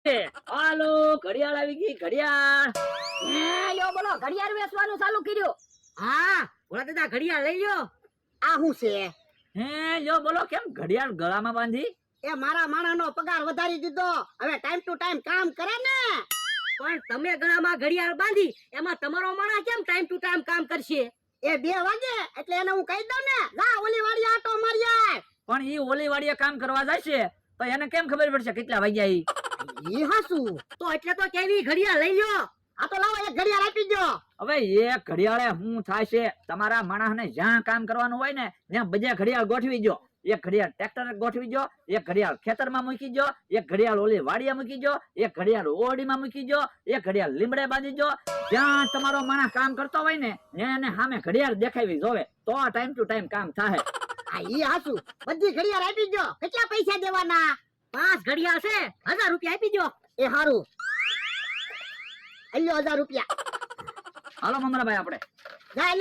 હાલો, ઘડિયાળ આવી ગઈ, ઘડિયાળ. લ્યો બોલો, ઘડિયાળ વેચવાનું ચાલુ કર્યું. હા ઓલા દાદા ઘડિયાળ લઈ લ્યો. આ શું છે? હે લ્યો બોલો, કેમ ઘડિયાળ ગળામાં બાંધી? એ મારા માણસનો પગાર વધારી દીધો, હવે ટાઈમ ટુ ટાઈમ કામ કરે ને. પણ તમે ગળામાં ઘડિયાળ બાંધી એમાં તમારો માણસ કેમ ટાઈમ ટુ ટાઈમ કામ કરશે? એ 2 વાગે એટલે એને હું કહી દઉં ને, જા ઓલી વાળી આટો મારી આય. પણ ઈ ઓલી વાડીએ કામ કરવા જાય છે તો એને કેમ ખબર પડશે કેટલા વાગ્યા ઈ? ઈ હાસું. તો એટલે તો કેવી ઘડિયાળ લઈ લ્યો. આ તો લાવો એક ઘડિયાળ આપી દો. હવે એક ઘડિયાળે શું થાય છે? તમારા માણસને જ્યાં કામ કરવાનું હોય ને ત્યાં બધે ઘડિયાળ ગોઠવી દો. એક ઘડિયાળ ટ્રેક્ટર ગોઠવી દો, એક ઘડિયાળ ખેતરમાં મૂકી દો, એક ઘડિયાળ ઓલી વાડીએ મૂકી દો, એક ઘડિયાળ ઓરડીમાં મૂકી દો, એક ઘડિયાળ લીમડે બાંધી દો. જ્યાં તમારો માણસ કામ કરતો હોય ને ત્યાં એને સામે ઘડિયાળ દેખાવી જોવે તો ટાઈમ ટુ ટાઈમ કામ થાય. આ ઈ હાસું. બધી ઘડિયાળ આપી દો. કેટલા પૈસા દેવાના? 5 ઘડિયાળ છે, 1000 રૂપિયા આપી દો. એ હારું. અલ્યો 1000 રૂપિયા. હાલો મમરાભાઈ આપણે જા